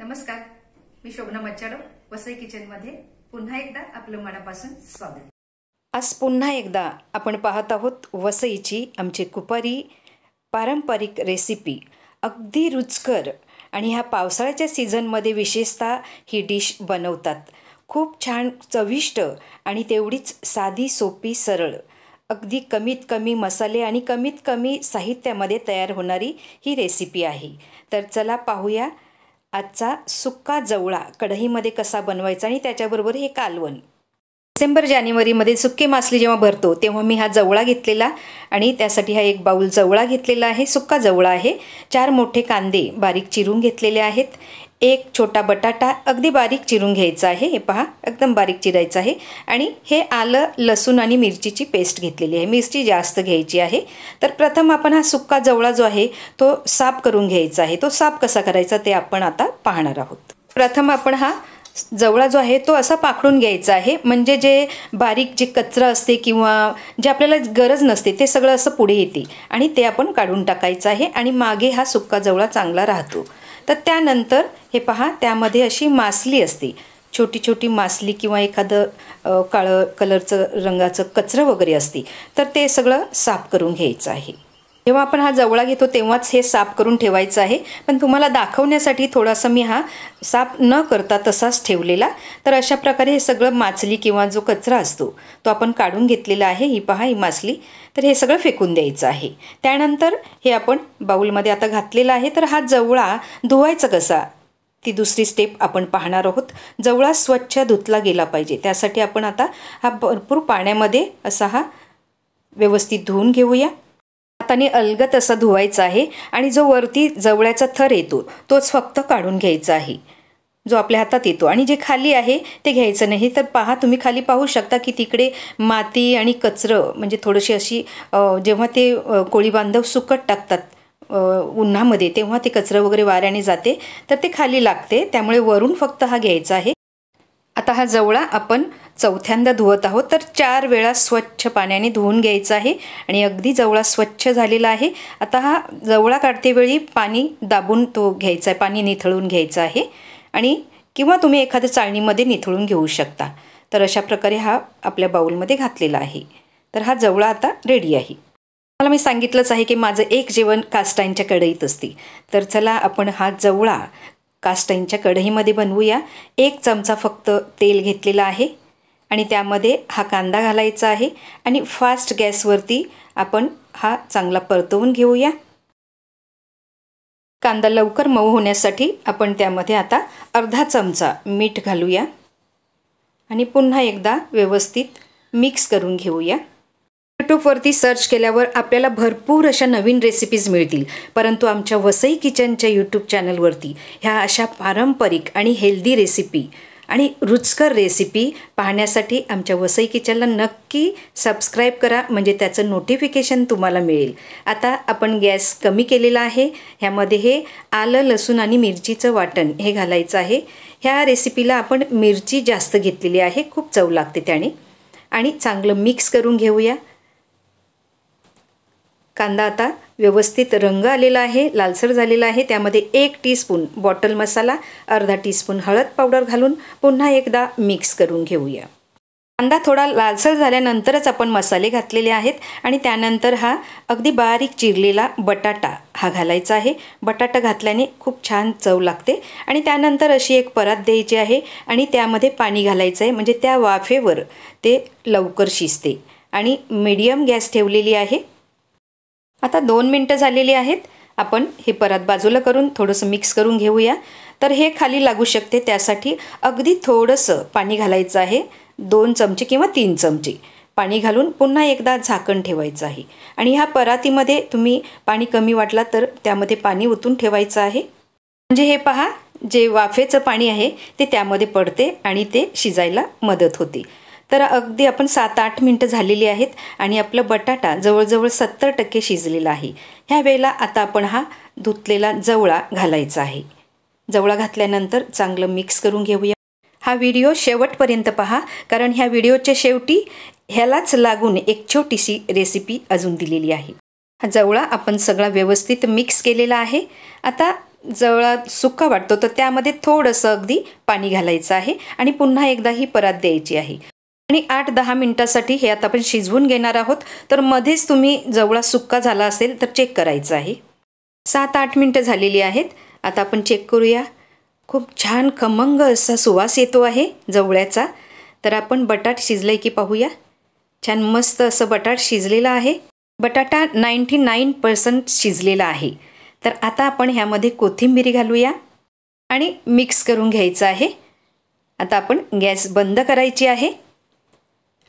नमस्कार, मी शोभना मच्छाडो वसई किचनमध्ये पुन्हा एकदा आपलं मनापासून स्वागत। आज पुन्हा एकदा आपण पाहत आहोत वसईची आमची कुपारी पारंपरिक रेसिपी। अगदी रुचकर आणि ह्या पावसाळ्याच्या सीझनमध्ये विशेषतः ही डिश बनवतात। खूप छान चविष्ट आणि तेवढीच साधी सोपी सरळ, अगदी कमीत कमी मसाले आणि कमीत कमी साहित्यामध्ये तयार होणारी ही रेसिपी आहे। तर चला पाहूया आजचा सुक्का जवळा कढईमध्ये कसा बनवायचा आणि त्याच्याबरोबर हे कालवण। डिसेंबर जानेवारीमध्ये सुक्के मासली जेव्हा भरतो तेव्हा मी हा जवळा घेतलेला आणि त्यासाठी हा एक बाउल जवळा घेतलेला आहे। सुक्का जवळा आहे। 4 मोठे कांदे बारीक चिरून घेतलेले आहेत। एक छोटा बटाटा अगदी बारीक चिरून घ्यायचा आहे। हे पहा, एकदम बारीक चिरायचं आहे। आणि हे आलं लसूण आणि मिरचीची पेस्ट घेतलेली आहे। मिरची जास्त घ्यायची आहे। तर प्रथम आपण हा सुक्का जवळा जो आहे तो साफ करून घ्यायचा आहे। तो साफ कसा करायचा ते आपण आता पाहणार आहोत। प्रथम आपण हा जवळा जो आहे तो असा पाखडून घ्यायचा आहे, म्हणजे जे बारीक जे कचरा असते किंवा जे आपल्याला गरज नसते ते सगळं असं पुढे येते आणि ते आपण काढून टाकायचं आहे आणि मागे हा सुक्का जवळा चांगला राहतो। तर त्यानंतर हे पहा, त्यामध्ये अशी मासली असते, छोटी छोटी मासली किंवा एखादं काळं कलरचं रंगाचं कचरं वगैरे असते, तर ते सगळं साफ करून घ्यायचं आहे। जेव्हा आपण हा जवळा घेतो तेव्हाच हे साफ करून ठेवायचं आहे, पण तुम्हाला दाखवण्यासाठी थोडासा मी हा साफ न करता तसाच ठेवलेला। तर अशा प्रकारे हे सगळं मासली किंवा जो कचरा असतो तो आपण काढून घेतलेला आहे। ही पहा, ही मासली, तर हे सगळं फेकून द्यायचं आहे। त्यानंतर हे आपण बाउलमध्ये आता घातलेलं आहे। तर हा जवळा धुवायचा कसा ती दुसरी स्टेप आपण पाहणार आहोत। जवळा स्वच्छ धुतला गेला पाहिजे, त्यासाठी आपण आता हा भरपूर पाण्यामध्ये असा हा व्यवस्थित धुवून घेऊया। हाताने अलगद असा धुवायचा आहे आणि जो वरती जवळ्याचा थर येतो तोच फक्त काढून घ्यायचा आहे, जो आपल्या हातात येतो, आणि जे खाली आहे ते घ्यायचं नाही। तर पहा, तुम्ही खाली पाहू शकता की तिकडे माती आणि कचरं, म्हणजे थोडीशी अशी जेव्हा ते कोळी बांधव सुकट टाकतात उन्हामध्ये तेव्हा ते कचरं वगैरे वाऱ्याने जाते, तर ते खाली लागते, त्यामुळे वरून फक्त हा घ्यायचा आहे। आता हा जवळा आपण चौथ्यांदा धुवत आहोत। तर 4 वेळा स्वच्छ पाण्याने धुवून घ्यायचा आहे आणि अगदी जवळा स्वच्छ झालेला आहे। आता हा जवळा काढते वेळी पाणी दाबून तो घ्यायचा आहे, पाणी निथळून घ्यायचं आहे, आणि किंवा तुम्ही एखाद्या चाळणीमध्ये निथळून घेऊ शकता। तर अशा प्रकारे हा आपल्या बाउलमध्ये घातलेला आहे। तर हा जवळा आता रेडी आहे। मला मी सांगितलंच आहे की माझं एक जेवण कास्टाईनच्या कढईत असते। तर चला आपण हा जवळा कास्टाईनच्या कढईमध्ये बनवूया। 1 चमचा फक्त तेल घेतलेला आहे आणि त्यामध्ये हा कांदा घालायचा आहे आणि फास्ट गॅसवरती आपण हा चांगला परतवून घेऊया। कांदा लवकर मऊ होण्यासाठी आपण त्यामध्ये आता अर्धा चमचा मीठ घालूया आणि पुन्हा एकदा व्यवस्थित मिक्स करून घेऊया। यूट्यूबवरती सर्च केल्यावर आपल्याला भरपूर अशा नवीन रेसिपीज मिळतील, परंतु आमच्या वसई किचनच्या यूट्यूब चॅनलवरती ह्या अशा पारंपरिक आणि हेल्दी रेसिपी आणि रुचकर रेसिपी पाहण्यासाठी आमच्या वसई किचनला नक्की सबस्क्राईब करा, म्हणजे त्याचं नोटिफिकेशन तुम्हाला मिळेल। आता आपण गॅस कमी केलेला आहे। ह्यामध्ये हे आलं लसूण आणि मिरचीचं वाटण हे घालायचं आहे। ह्या रेसिपीला आपण मिरची जास्त घेतलेली आहे, खूप चव लागते त्याने, आणि चांगलं मिक्स करून घेऊया। कांदा आता व्यवस्थित रंग आलेला आहे, लालसर झालेला आहे। त्यामध्ये 1 टीस्पून बॉटल मसाला, अर्धा टीस्पून हळद पावडर घालून पुन्हा एकदा मिक्स करून घेऊया। कांदा थोडा लालसर झाल्यानंतरच आपण मसाले घातलेले आहेत आणि त्यानंतर हा अगदी बारीक चिरलेला बटाटा हा घालायचा आहे। बटाटा घातल्याने खूप छान चव लागते आणि त्यानंतर अशी एक परात द्यायची आहे आणि त्यामध्ये पाणी घालायचं आहे, म्हणजे त्या वाफेवर ते लवकर शिजते, आणि मीडियम गॅस ठेवलेली आहे। आता 2 मिनटं झालेली आहेत। आपण हे परत बाजूला करून थोडंसं मिक्स करून घेऊया। तर हे खाली लागू शकते, त्यासाठी अगदी थोडंसं पाणी घालायचं आहे, 2 चमचे किंवा 3 चमचे पाणी घालून पुन्हा एकदा झाकण ठेवायचं आहे। आणि ह्या परातीमध्ये तुम्ही पाणी कमी वाटला तर त्यामध्ये पाणी ओतून ठेवायचं आहे, म्हणजे हे पहा, जे वाफेचं पाणी आहे ते त्यामध्ये पडते आणि ते शिजायला मदत होते। तर अगदी आपण 7-8 मिनटं झालेली आहेत आणि आपलं बटाटा जवळजवळ 70% शिजलेला आहे। ह्या वेळेला आता आपण हा धुतलेला जवळा घालायचा आहे। जवळा घातल्यानंतर चांगलं मिक्स करून घेऊया। हा व्हिडिओ शेवटपर्यंत पहा, कारण ह्या व्हिडिओच्या शेवटी ह्यालाच लागून एक छोटीशी रेसिपी अजून दिलेली आहे। हा जवळा आपण सगळा व्यवस्थित मिक्स केलेला आहे। आता जवळा सुक्का वाटतो तर त्यामध्ये थोडंसं अगदी पाणी घालायचं आहे आणि पुन्हा एकदा ही परात द्यायची आहे आणि 8-10 मिनिटासाठी हे आता आपण शिजवून घेणार आहोत. तर मध्येच तुम्ही जवळा सुक्का झाला असेल तर चेक करायचं आहे. 7-8 मिनिटं झालेली आहेत. आता आपण चेक करूया. खूप छान खमंग असा सुवास येतो आहे जवळ्याचा. तर आपण बटाट शिजलंय की पाहूया. छान मस्त असं बटाट शिजलेलं आहे. बटाटा 99% शिजलेला आहे. तर आता आपण ह्यामध्ये कोथिंबीर घालूया आणि मिक्स करून घ्यायचं आहे. आता आपण गॅस बंद करायची आहे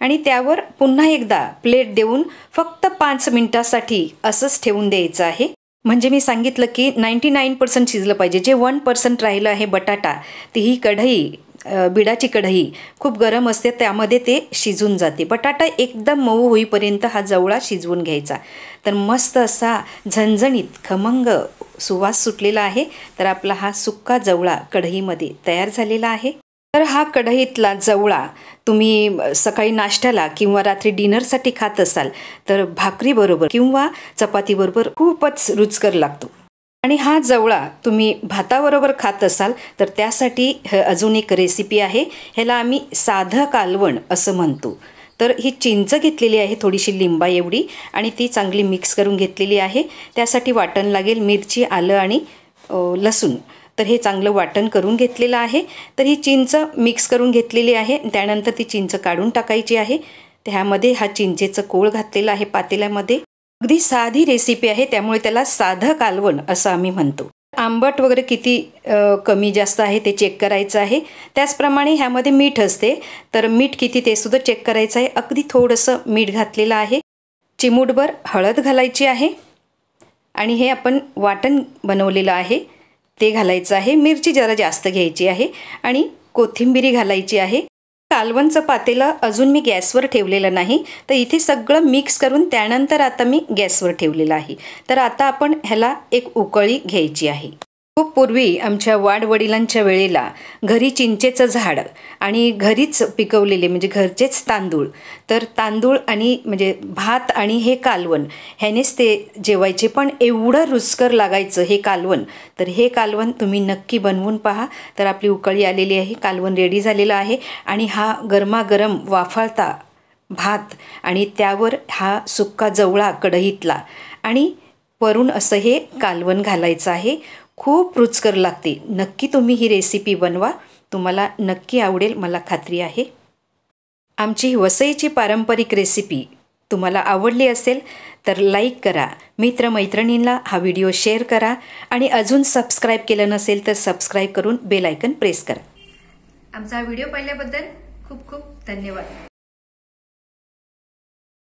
आणि त्यावर पुन्हा एकदा प्लेट देऊन फक्त 5 मिनिटासाठी असंच ठेवून द्यायचं आहे. म्हणजे मी सांगितलं की 99% शिजलं पाहिजे. जे 1% राहिलं आहे बटाटा, ती ही कढई, बिडाची कढई खूप गरम असते, त्यामध्ये ते शिजून जाते. बटाटा एकदम मऊ होईपर्यंत हा जवळा शिजवून घ्यायचा. तर मस्त असा झणझणीत खमंग सुवास सुटलेला आहे. तर आपला हा सुक्का जवळा कढईमध्ये तयार झालेला आहे. तर हा कढईतला जवळा तुम्ही सकाळी नाश्त्याला किंवा रात्री डिनरसाठी खात असाल तर भाकरीबरोबर किंवा चपातीबरोबर खूपच रुचकर लागतो. आणि हा जवळा तुम्ही भाताबरोबर खात असाल तर त्यासाठी अजून एक रेसिपी आहे. ह्याला आम्ही साधं कालवण असं म्हणतो. तर ही चिंच घेतलेली आहे थोडीशी लिंबा एवढी आणि ती चांगली मिक्स करून घेतलेली आहे. त्यासाठी वाटण लागेल मिरची, आलं आणि लसूण. तर हे चांगलं वाटण करून घेतलेलं आहे. तर ही चिंच मिक्स करून घेतलेली आहे. त्यानंतर ती चिंच काढून टाकायची आहे. त्यामध्ये हा चिंचेचं कोळ घातलेला आहे पातेल्यामध्ये. अगदी साधी रेसिपी आहे, त्यामुळे त्याला साधं कालवण असं आम्ही म्हणतो. आंबट वगैरे किती कमी जास्त आहे ते चेक करायचं आहे. त्याचप्रमाणे ह्यामध्ये मीठ असते, तर मीठ किती ते सुद्धा चेक करायचं आहे. अगदी थोडंसं मीठ घातलेलं आहे. चिमूटभर हळद घालायची आहे आणि हे आपण वाटण बनवलेलं आहे ते घालायचं आहे. मिरची जरा जास्त घ्यायची आहे आणि कोथिंबीर घालायची आहे. कालवणचं पातेलं अजून मी गॅसवर ठेवलेलं नाही, तर इथे सगळं मिक्स करून त्यानंतर आता मी गॅसवर ठेवलेलं आहे. तर आता आपण ह्याला एक उकळी घ्यायची आहे. खूप पूर्वी आमच्या वाडवडिलांच्या वेळेला घरी चिंचेचं झाड आणि घरीच पिकवलेले म्हणजे घरचेच तांदूळ, तर तांदूळ आणि म्हणजे भात आणि हे कालवण ह्यानेच ते जेवायचे. पण एवढं रुचकर लागायचं हे कालवण. तर हे कालवण तुम्ही नक्की बनवून पहा. तर आपली उकळी आलेली आहे, कालवण रेडी झालेलं आहे आणि हा गरमागरम वाफाळता भात आणि त्यावर हा सुक्का जवळा कढईतला आणि वरून असं हे कालवण घालायचं आहे. खूप रुचकर लागते. नक्की तुम्ही ही रेसिपी बनवा. तुम्हाला नक्की आवडेल, मला खात्री आहे. आमची वसईची पारंपरिक रेसिपी तुम्हाला आवडली असेल तर लाईक करा, मित्रमैत्रिणींना हा व्हिडिओ शेअर करा आणि अजून सबस्क्राईब केलं नसेल तर सबस्क्राईब करून बेल आयकन प्रेस करा. आमचा व्हिडिओ पाहिल्याबद्दल खूप खूप धन्यवाद.